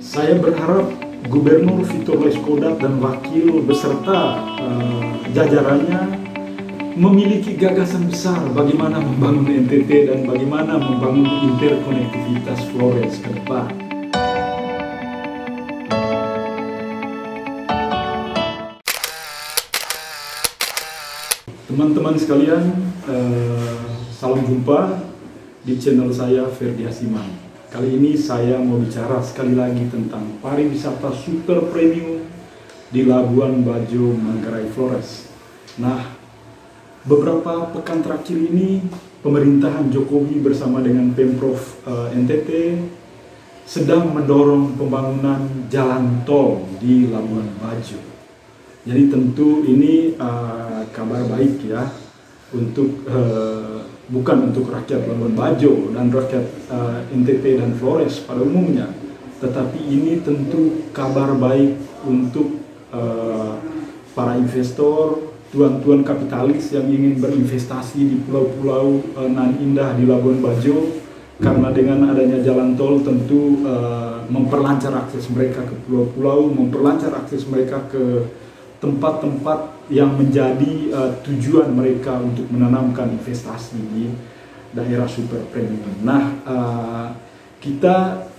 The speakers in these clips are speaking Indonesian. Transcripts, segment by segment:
Saya berharap Gubernur Victor Laiskodat dan Wakil beserta jajarannya memiliki gagasan besar bagaimana membangun NTT dan bagaimana membangun interkonektivitas Flores ke depan. Teman-teman sekalian, salam jumpa di channel saya Ferdi Asiman. Kali ini saya mau bicara sekali lagi tentang pariwisata super premium di Labuan Bajo, Manggarai, Flores. Nah, beberapa pekan terakhir ini pemerintahan Jokowi bersama dengan Pemprov NTT sedang mendorong pembangunan jalan tol di Labuan Bajo. Jadi tentu ini kabar baik ya untuk bukan untuk rakyat Labuan Bajo dan rakyat NTT dan Flores pada umumnya, tetapi ini tentu kabar baik untuk para investor, tuan-tuan kapitalis yang ingin berinvestasi di pulau-pulau nan indah di Labuan Bajo, karena dengan adanya jalan tol tentu memperlancar akses mereka ke pulau-pulau, memperlancar akses mereka ke tempat-tempat yang menjadi tujuan mereka untuk menanamkan investasi di daerah super premium. Nah, kita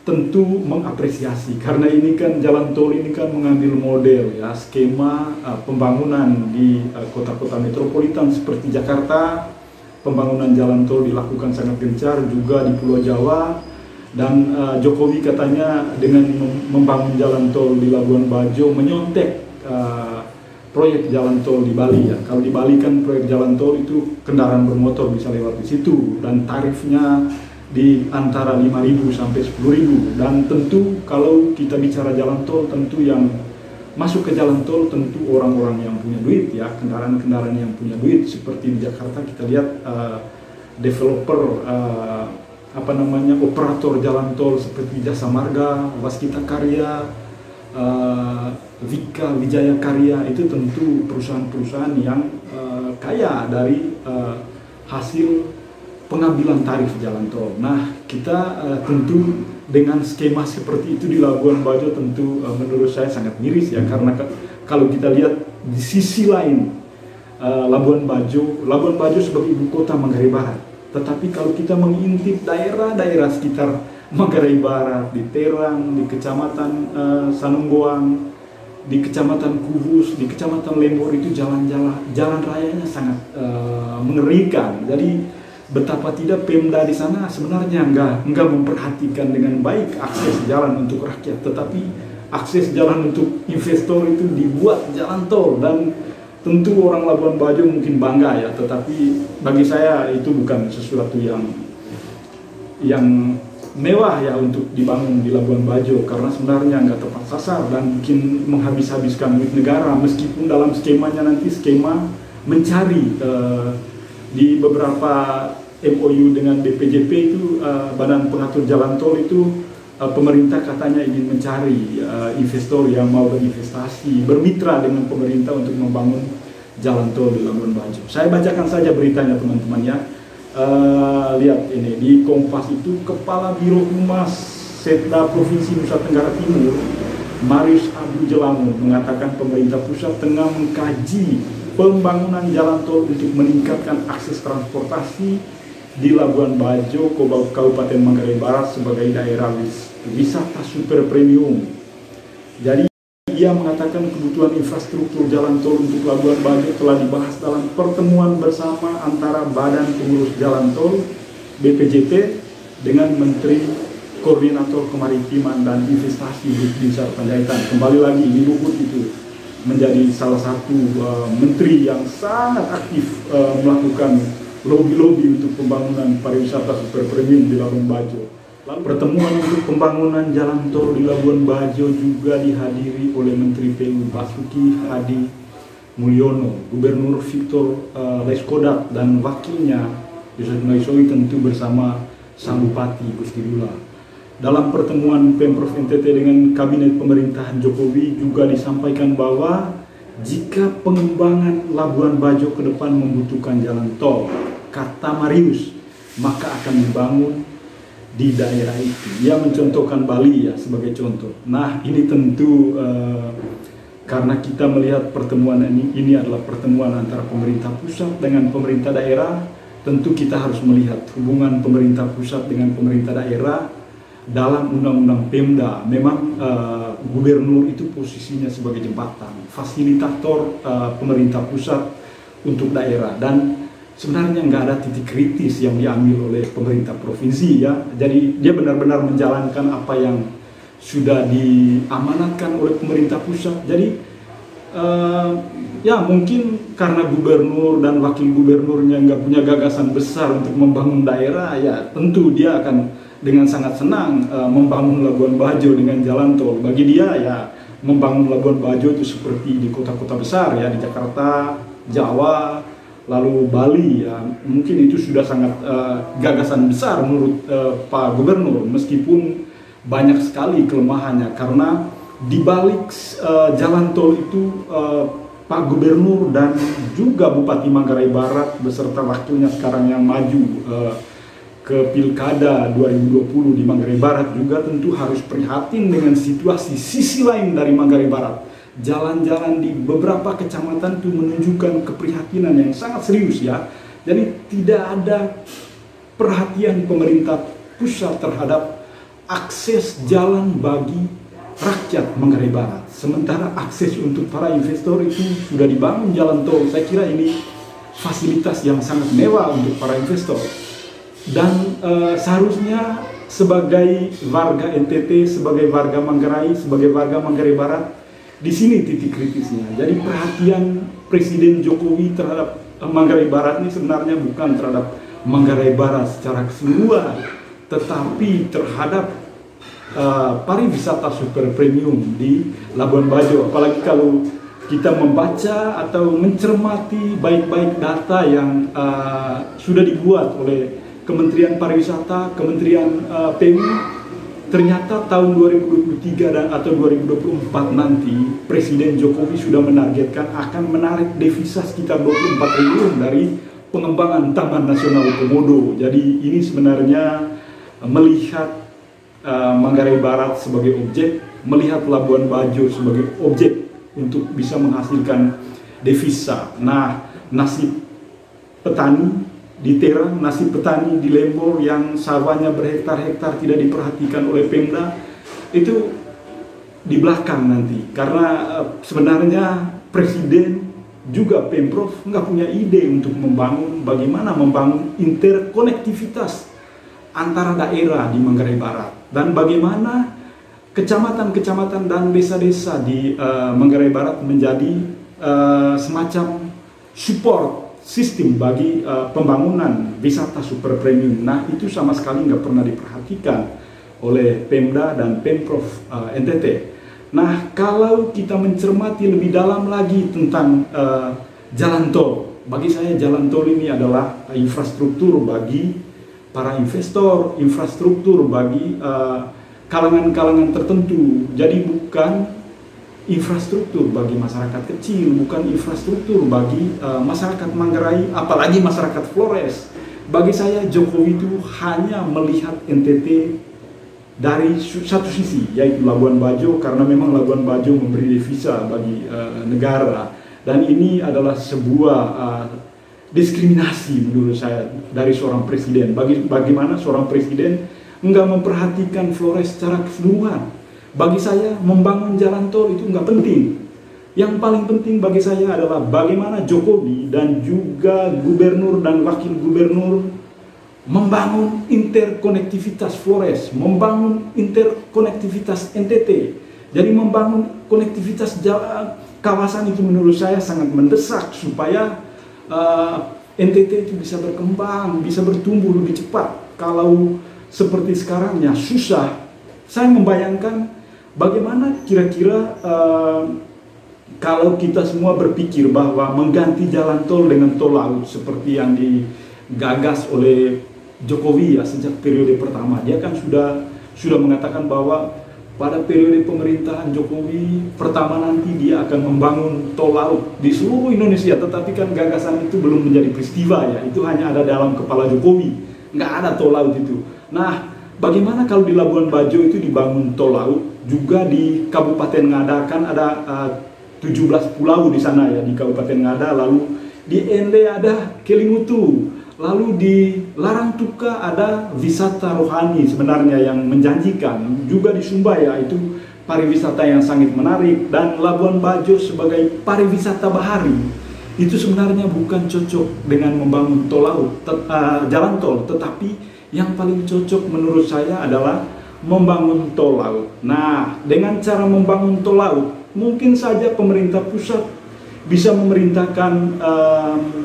tentu mengapresiasi karena ini kan jalan tol ini kan mengambil model ya skema pembangunan di kota-kota metropolitan seperti Jakarta. Pembangunan jalan tol dilakukan sangat gencar juga di Pulau Jawa, dan Jokowi katanya dengan membangun jalan tol di Labuan Bajo menyontek proyek jalan tol di Bali ya. Kalau di Bali kan proyek jalan tol itu kendaraan bermotor bisa lewat di situ dan tarifnya di antara 5.000 sampai 10.000, dan tentu kalau kita bicara jalan tol tentu yang masuk ke jalan tol tentu orang-orang yang punya duit ya, kendaraan-kendaraan yang punya duit. Seperti di Jakarta kita lihat developer operator jalan tol seperti Jasa Marga, Waskita Karya, Vika Wijaya Karya, itu tentu perusahaan-perusahaan yang kaya dari hasil pengambilan tarif jalan tol. Nah, kita tentu dengan skema seperti itu di Labuan Bajo tentu menurut saya sangat miris ya, karena kalau kita lihat di sisi lain Labuan Bajo sebagai ibu kota Manggarai Barat, tetapi kalau kita mengintip daerah-daerah sekitar Manggarai Barat, di Terang, di Kecamatan Sanunggoang, di Kecamatan Kubus, di Kecamatan Lembor, itu jalan rayanya sangat mengerikan. Jadi betapa tidak Pemda di sana sebenarnya enggak memperhatikan dengan baik akses jalan untuk rakyat, tetapi akses jalan untuk investor itu dibuat jalan tol. Dan tentu orang Labuan Bajo mungkin bangga ya, tetapi bagi saya itu bukan sesuatu yang mewah ya untuk dibangun di Labuan Bajo, karena sebenarnya nggak tepat sasar dan mungkin menghabis-habiskan duit negara, meskipun dalam skemanya nanti skema mencari di beberapa MOU dengan BPJP itu Badan Pengatur Jalan Tol itu pemerintah katanya ingin mencari investor yang mau berinvestasi, bermitra dengan pemerintah untuk membangun jalan tol di Labuan Bajo. Saya bacakan saja beritanya teman-teman ya. Lihat ini di Kompas itu, Kepala Biro Humas Setda Provinsi Nusa Tenggara Timur, Marius Abdul Jelamun, mengatakan pemerintah pusat tengah mengkaji pembangunan jalan tol untuk meningkatkan akses transportasi di Labuan Bajo, Kabupaten Manggarai Barat sebagai daerah wisata super premium. Jadi ia mengatakan kebutuhan infrastruktur jalan tol untuk Labuan Bajo telah dibahas dalam pertemuan bersama antara Badan Pengurus Jalan Tol BPJT dengan Menteri Koordinator Kemaritiman dan Investasi Binsar Panjaitan. Kembali lagi di Luhut itu menjadi salah satu menteri yang sangat aktif melakukan lobby-lobby untuk pembangunan pariwisata super premium di Labuan Bajo. Lalu pertemuan untuk pembangunan jalan tol di Labuan Bajo juga dihadiri oleh Menteri PU Basuki Hadi Mulyono, Gubernur Victor Laiskodat dan wakilnya Yusuf Noisowi, tentu bersama sang Bupati Gusti Dula. Dalam pertemuan Pemprov NTT dengan Kabinet Pemerintahan Jokowi juga disampaikan bahwa jika pengembangan Labuan Bajo ke depan membutuhkan jalan tol, kata Marius, maka akan dibangun di daerah itu. Dia mencontohkan Bali ya sebagai contoh. Nah ini tentu karena kita melihat pertemuan ini adalah pertemuan antara pemerintah pusat dengan pemerintah daerah, tentu kita harus melihat hubungan pemerintah pusat dengan pemerintah daerah dalam undang-undang Pemda. Memang gubernur itu posisinya sebagai jembatan, fasilitator pemerintah pusat untuk daerah, dan sebenarnya nggak ada titik kritis yang diambil oleh pemerintah provinsi ya. Jadi dia benar-benar menjalankan apa yang sudah diamanatkan oleh pemerintah pusat. Jadi ya mungkin karena gubernur dan wakil gubernurnya nggak punya gagasan besar untuk membangun daerah, ya tentu dia akan dengan sangat senang membangun Labuan Bajo dengan jalan tol. Bagi dia ya membangun Labuan Bajo itu seperti di kota-kota besar ya, di Jakarta, Jawa, lalu Bali ya, mungkin itu sudah sangat gagasan besar menurut Pak Gubernur, meskipun banyak sekali kelemahannya karena di balik jalan tol itu Pak Gubernur dan juga Bupati Manggarai Barat beserta wakilnya sekarang yang maju ke Pilkada 2020 di Manggarai Barat juga tentu harus prihatin dengan situasi sisi lain dari Manggarai Barat. Jalan-jalan di beberapa kecamatan itu menunjukkan keprihatinan yang sangat serius ya. Jadi tidak ada perhatian pemerintah pusat terhadap akses jalan bagi rakyat Manggarai Barat. Sementara akses untuk para investor itu sudah dibangun jalan tol. Saya kira ini fasilitas yang sangat mewah untuk para investor. Dan seharusnya sebagai warga NTT, sebagai warga Manggarai, sebagai warga Manggarai Barat, di sini titik kritisnya. Jadi perhatian Presiden Jokowi terhadap Manggarai Barat ini sebenarnya bukan terhadap Manggarai Barat secara keseluruhan, tetapi terhadap pariwisata super premium di Labuan Bajo. Apalagi kalau kita membaca atau mencermati baik-baik data yang sudah dibuat oleh Kementerian Pariwisata, Kementerian PU, ternyata tahun 2023 dan atau 2024 nanti Presiden Jokowi sudah menargetkan akan menarik devisa sekitar 24 triliun dari pengembangan Taman Nasional Komodo. Jadi ini sebenarnya melihat Manggarai Barat sebagai objek, melihat Labuan Bajo sebagai objek untuk bisa menghasilkan devisa. Nah, nasib petani di Terang, nasib petani di Lembor yang sawahnya berhektar-hektar tidak diperhatikan oleh Pemda itu di belakang nanti, karena sebenarnya Presiden juga Pemprov nggak punya ide untuk bagaimana membangun interkonektivitas antara daerah di Manggarai Barat dan bagaimana kecamatan-kecamatan dan desa-desa di Manggarai Barat menjadi semacam support sistem bagi pembangunan wisata super premium. Nah itu sama sekali nggak pernah diperhatikan oleh Pemda dan Pemprov NTT. Nah kalau kita mencermati lebih dalam lagi tentang jalan tol, bagi saya jalan tol ini adalah infrastruktur bagi para investor, infrastruktur bagi kalangan-kalangan tertentu. Jadi bukan infrastruktur bagi masyarakat kecil, bukan infrastruktur bagi masyarakat Manggarai, apalagi masyarakat Flores. Bagi saya Jokowi itu hanya melihat NTT dari satu sisi, yaitu Labuan Bajo, karena memang Labuan Bajo memberi devisa bagi negara, dan ini adalah sebuah diskriminasi menurut saya dari seorang presiden. Bagaimana seorang presiden nggak memperhatikan Flores secara keseluruhan. Bagi saya membangun jalan tol itu nggak penting. Yang paling penting bagi saya adalah bagaimana Jokowi dan juga gubernur dan wakil gubernur membangun interkonektivitas Flores, membangun interkonektivitas NTT. Jadi membangun konektivitas kawasan itu menurut saya sangat mendesak supaya NTT itu bisa berkembang, bisa bertumbuh lebih cepat. Kalau seperti sekarang ya susah. Saya membayangkan bagaimana kira-kira kalau kita semua berpikir bahwa mengganti jalan tol dengan tol laut seperti yang digagas oleh Jokowi ya sejak periode pertama. Dia kan sudah mengatakan bahwa pada periode pemerintahan Jokowi pertama nanti dia akan membangun tol laut di seluruh Indonesia. Tetapi kan gagasan itu belum menjadi peristiwa ya. Itu hanya ada dalam kepala Jokowi. Nggak ada tol laut itu. Nah, Bagaimana kalau di Labuan Bajo itu dibangun tol laut, juga di Kabupaten Ngada kan ada 17 pulau di sana ya, di Kabupaten Ngada, lalu di Ende ada Kelimutu, lalu di Larangtuka ada wisata rohani sebenarnya yang menjanjikan, juga di Sumba ya itu pariwisata yang sangat menarik, dan Labuan Bajo sebagai pariwisata bahari itu sebenarnya bukan cocok dengan membangun tol laut, jalan tol, tetapi yang paling cocok menurut saya adalah membangun tol laut. Nah, dengan cara membangun tol laut, mungkin saja pemerintah pusat bisa memerintahkan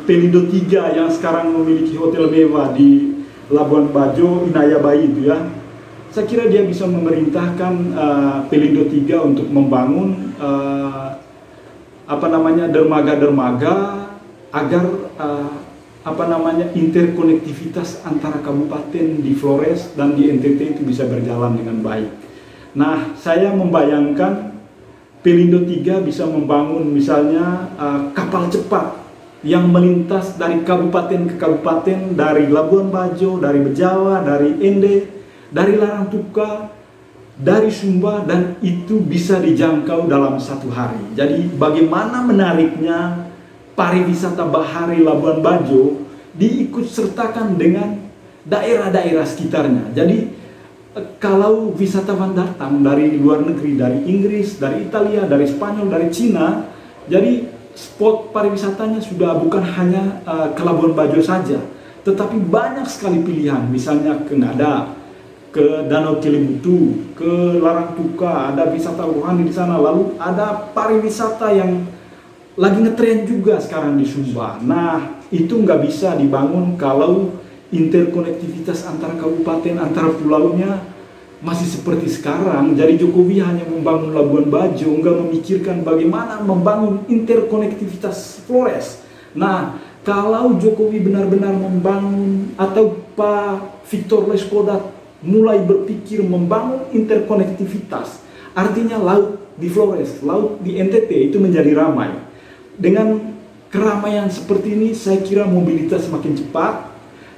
Pelindo 3 yang sekarang memiliki hotel mewah di Labuan Bajo, Inaya Bayi itu ya. Saya kira dia bisa memerintahkan Pelindo 3 untuk membangun dermaga-dermaga agar interkonektivitas antara kabupaten di Flores dan di NTT itu bisa berjalan dengan baik. Nah, saya membayangkan Pelindo 3 bisa membangun misalnya kapal cepat yang melintas dari kabupaten ke kabupaten, dari Labuan Bajo, dari Bejawa, dari Ende, dari Larangtuka, dari Sumba, dan itu bisa dijangkau dalam satu hari. Jadi bagaimana menariknya pariwisata bahari Labuan Bajo diikut sertakan dengan daerah-daerah sekitarnya. Jadi kalau wisatawan datang dari luar negeri, dari Inggris, dari Italia, dari Spanyol, dari Cina, jadi spot pariwisatanya sudah bukan hanya ke Labuan Bajo saja, tetapi banyak sekali pilihan, misalnya ke Ngada, ke Danau Kelimutu, ke Larangtuka, ada wisata rohani di sana, lalu ada pariwisata yang lagi ngetren juga sekarang di Sumba. Nah, itu nggak bisa dibangun kalau interkonektivitas antara kabupaten, antara pulaunya masih seperti sekarang. Jadi Jokowi hanya membangun Labuan Bajo, nggak memikirkan bagaimana membangun interkonektivitas Flores. Nah, kalau Jokowi benar-benar membangun, atau Pak Victor Leskodat mulai berpikir membangun interkonektivitas, artinya laut di Flores, laut di NTT itu menjadi ramai. Dengan keramaian seperti ini, saya kira mobilitas semakin cepat.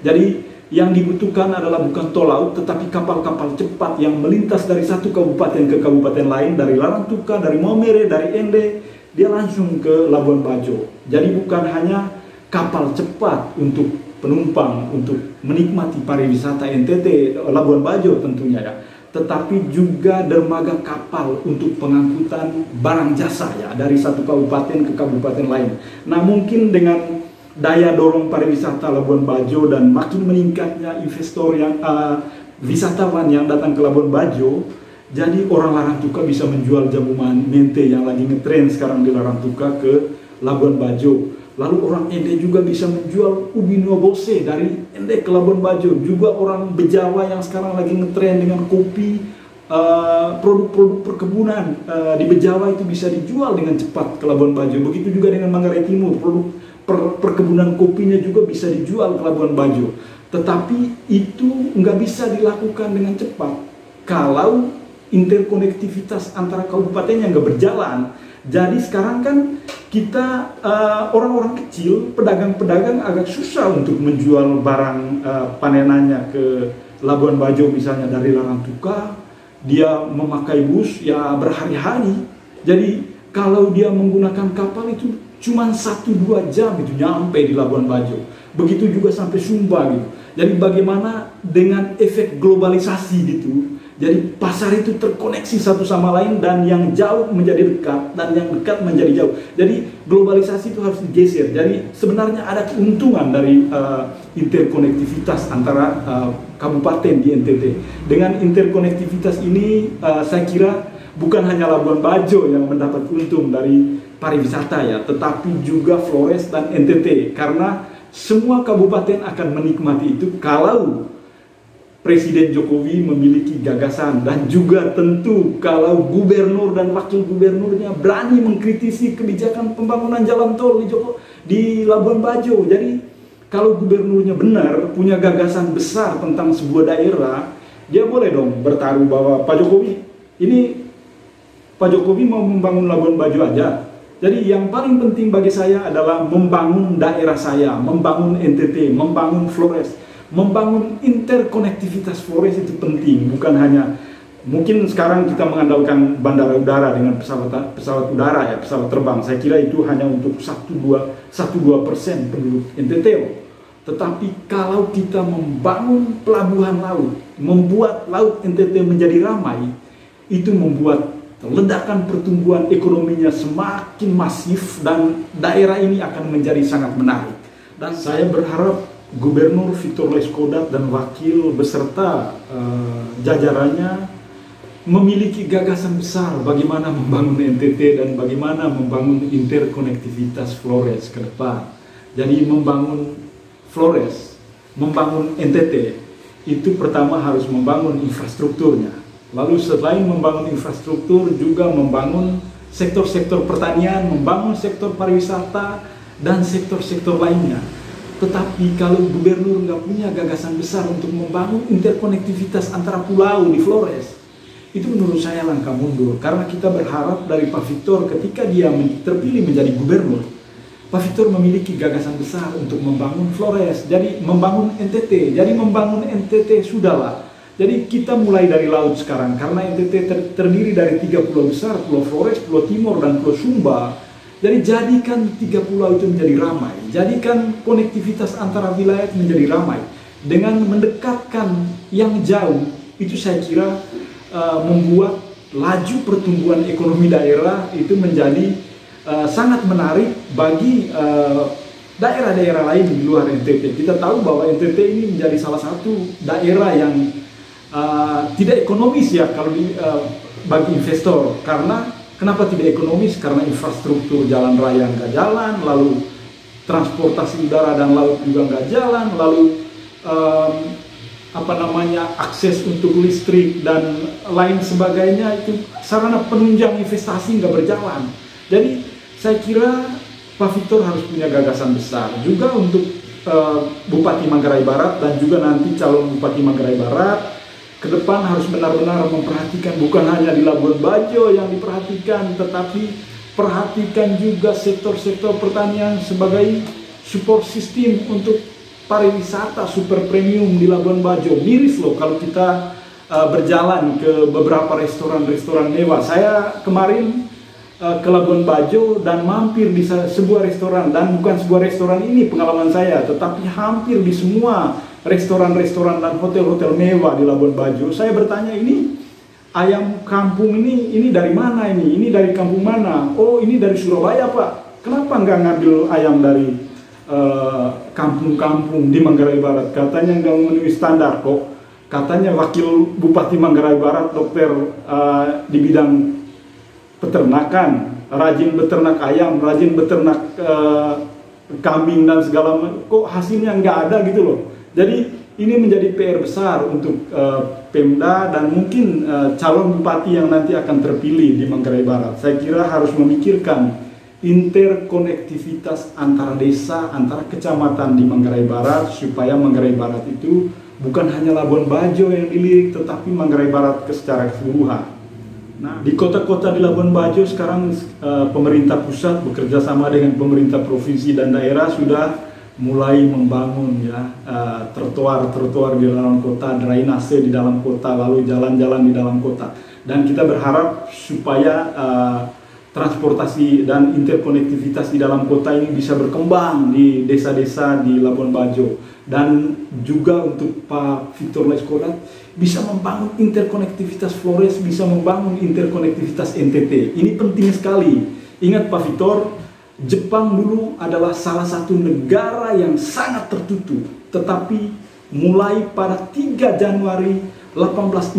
Jadi yang dibutuhkan adalah bukan tol laut, tetapi kapal-kapal cepat yang melintas dari satu kabupaten ke kabupaten lain, dari Larangtuka, dari Maumere, dari Ende, dia langsung ke Labuan Bajo. Jadi bukan hanya kapal cepat untuk penumpang, untuk menikmati pariwisata NTT, Labuan Bajo tentunya ya, tetapi juga dermaga kapal untuk pengangkutan barang jasa ya, dari satu kabupaten ke kabupaten lain. Nah, mungkin dengan daya dorong pariwisata Labuan Bajo dan makin meningkatnya investor yang wisatawan yang datang ke Labuan Bajo, jadi orang Larangtuka bisa menjual jamu mente yang lagi ngetren sekarang di Larangtuka ke Labuan Bajo. Lalu orang Ende juga bisa menjual ubi nuobose dari Ende ke Labuan Bajo. Juga orang Bejawa yang sekarang lagi ngetren dengan kopi, produk-produk perkebunan di Bejawa itu bisa dijual dengan cepat ke Labuan Bajo. Begitu juga dengan Manggarai Timur, produk perkebunan kopinya juga bisa dijual ke Labuan Bajo. Tetapi itu nggak bisa dilakukan dengan cepat kalau interkonektivitas antara kabupatennya nggak berjalan. Jadi sekarang kan kita orang-orang kecil, pedagang-pedagang agak susah untuk menjual barang panenannya ke Labuan Bajo misalnya dari Larangtuka. Dia memakai bus ya berhari-hari. Jadi kalau dia menggunakan kapal itu cuma 1-2 jam itu nyampe di Labuan Bajo. Begitu juga sampai Sumba gitu. Jadi bagaimana dengan efek globalisasi gitu. Jadi pasar itu terkoneksi satu sama lain, dan yang jauh menjadi dekat dan yang dekat menjadi jauh. Jadi globalisasi itu harus digeser. Jadi sebenarnya ada keuntungan dari interkonektivitas antara kabupaten di NTT. Dengan interkonektivitas ini saya kira bukan hanya Labuan Bajo yang mendapat untung dari pariwisata ya, tetapi juga Flores dan NTT, karena semua kabupaten akan menikmati itu kalau Presiden Jokowi memiliki gagasan, dan juga tentu kalau gubernur dan wakil gubernurnya berani mengkritisi kebijakan pembangunan jalan tol di Labuan Bajo. Jadi kalau gubernurnya benar, punya gagasan besar tentang sebuah daerah, dia boleh dong bertaruh bahwa Pak Jokowi mau membangun Labuan Bajo aja. Jadi yang paling penting bagi saya adalah membangun daerah saya, membangun NTT, membangun Flores, membangun interkonektivitas Flores itu penting, bukan hanya mungkin sekarang kita mengandalkan bandara udara dengan pesawat udara ya, pesawat terbang. Saya kira itu hanya untuk 1-2% penduduk NTT. Tetapi kalau kita membangun pelabuhan laut, membuat laut NTT menjadi ramai, itu membuat ledakan pertumbuhan ekonominya semakin masif dan daerah ini akan menjadi sangat menarik. Dan saya berharap Gubernur Victor Laiskodat dan wakil beserta jajarannya memiliki gagasan besar bagaimana membangun NTT dan bagaimana membangun interkonektivitas Flores ke depan. Jadi membangun Flores, membangun NTT, itu pertama harus membangun infrastrukturnya. Lalu selain membangun infrastruktur juga membangun sektor-sektor pertanian, membangun sektor pariwisata dan sektor-sektor lainnya. Tetapi kalau gubernur nggak punya gagasan besar untuk membangun interkonektivitas antara pulau di Flores, itu menurut saya langkah mundur. Karena kita berharap dari Pak Victor ketika dia terpilih menjadi gubernur, Pak Victor memiliki gagasan besar untuk membangun Flores, jadi membangun NTT. Jadi membangun NTT sudahlah. Jadi kita mulai dari laut sekarang, karena NTT terdiri dari 3 pulau besar, Pulau Flores, Pulau Timor, dan Pulau Sumba. Jadi jadikan 3 pulau itu menjadi ramai, jadikan konektivitas antara wilayah menjadi ramai. Dengan mendekatkan yang jauh, itu saya kira membuat laju pertumbuhan ekonomi daerah itu menjadi sangat menarik bagi daerah-daerah lain di luar NTT. Kita tahu bahwa NTT ini menjadi salah satu daerah yang tidak ekonomis ya kalau bagi investor. Karena kenapa tidak ekonomis? Karena infrastruktur jalan raya nggak jalan, lalu transportasi udara dan laut juga nggak jalan, lalu akses untuk listrik dan lain sebagainya, itu sarana penunjang investasi nggak berjalan. Jadi saya kira Pak Victor harus punya gagasan besar juga untuk Bupati Manggarai Barat dan juga nanti calon Bupati Manggarai Barat ke depan harus benar-benar memperhatikan, bukan hanya di Labuan Bajo yang diperhatikan, tetapi perhatikan juga sektor-sektor pertanian sebagai support system untuk pariwisata super premium di Labuan Bajo. Miris loh kalau kita berjalan ke beberapa restoran-restoran mewah. Saya kemarin ke Labuan Bajo dan mampir di sebuah restoran, dan bukan sebuah restoran ini pengalaman saya, tetapi hampir di semua restoran-restoran dan hotel-hotel mewah di Labuan Bajo. Saya bertanya, ini ayam kampung ini dari mana ini? Ini dari kampung mana? Oh, ini dari Surabaya, Pak. Kenapa nggak ngambil ayam dari kampung-kampung di Manggarai Barat? Katanya nggak memenuhi standar kok. Katanya wakil Bupati Manggarai Barat, dokter di bidang peternakan, rajin beternak ayam, rajin beternak kambing dan segala macam, kok hasilnya nggak ada gitu loh. Jadi ini menjadi PR besar untuk Pemda dan mungkin calon bupati yang nanti akan terpilih di Manggarai Barat. Saya kira harus memikirkan interkonektivitas antara desa, antara kecamatan di Manggarai Barat, supaya Manggarai Barat itu bukan hanya Labuan Bajo yang dilirik, tetapi Manggarai Barat secara keseluruhan. Nah, di kota-kota di Labuan Bajo sekarang pemerintah pusat bekerja sama dengan pemerintah provinsi dan daerah sudah mulai membangun ya trotoar-trotoar di dalam kota, drainase di dalam kota, lalu jalan-jalan di dalam kota. Dan kita berharap supaya transportasi dan interkonektivitas di dalam kota ini bisa berkembang di desa-desa di Labuan Bajo. Dan juga untuk Pak Victor Laiskodat bisa membangun interkonektivitas Flores, bisa membangun interkonektivitas NTT. Ini penting sekali. Ingat Pak Victor, Jepang dulu adalah salah satu negara yang sangat tertutup. Tetapi mulai pada 3 Januari 1868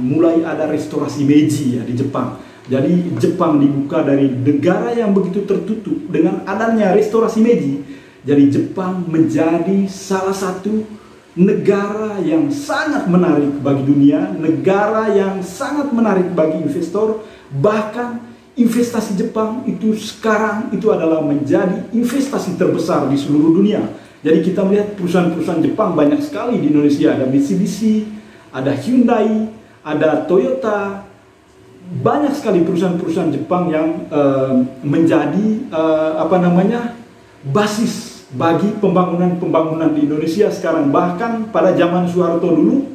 mulai ada restorasi Meiji ya di Jepang. Jadi Jepang dibuka dari negara yang begitu tertutup dengan adanya restorasi Meiji. Jadi Jepang menjadi salah satu negara yang sangat menarik bagi dunia, negara yang sangat menarik bagi investor. Bahkan investasi Jepang itu sekarang itu adalah menjadi investasi terbesar di seluruh dunia. Jadi kita melihat perusahaan-perusahaan Jepang banyak sekali di Indonesia. Ada Mitsubishi, ada Hyundai, ada Toyota. Banyak sekali perusahaan-perusahaan Jepang yang menjadi basis bagi pembangunan di Indonesia sekarang. Bahkan pada zaman Soeharto dulu,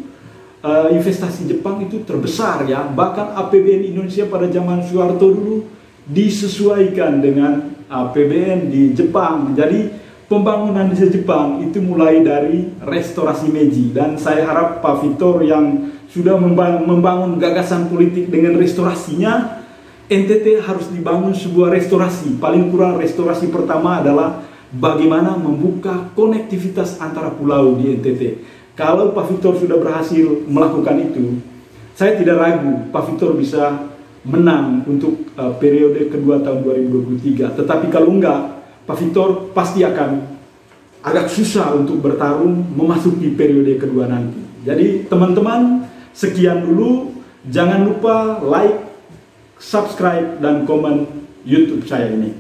investasi Jepang itu terbesar ya. Bahkan APBN Indonesia pada zaman Soeharto dulu disesuaikan dengan APBN di Jepang. Jadi pembangunan di Jepang itu mulai dari restorasi Meiji, dan saya harap Pak Victor yang sudah membangun gagasan politik dengan restorasinya, NTT harus dibangun sebuah restorasi. Paling kurang restorasi pertama adalah bagaimana membuka konektivitas antara pulau di NTT. Kalau Pak Victor sudah berhasil melakukan itu, saya tidak ragu Pak Victor bisa menang untuk periode kedua tahun 2023. Tetapi kalau enggak, Pak Victor pasti akan agak susah untuk bertarung memasuki periode kedua nanti. Jadi teman-teman, sekian dulu. Jangan lupa like, subscribe, dan komen YouTube saya ini.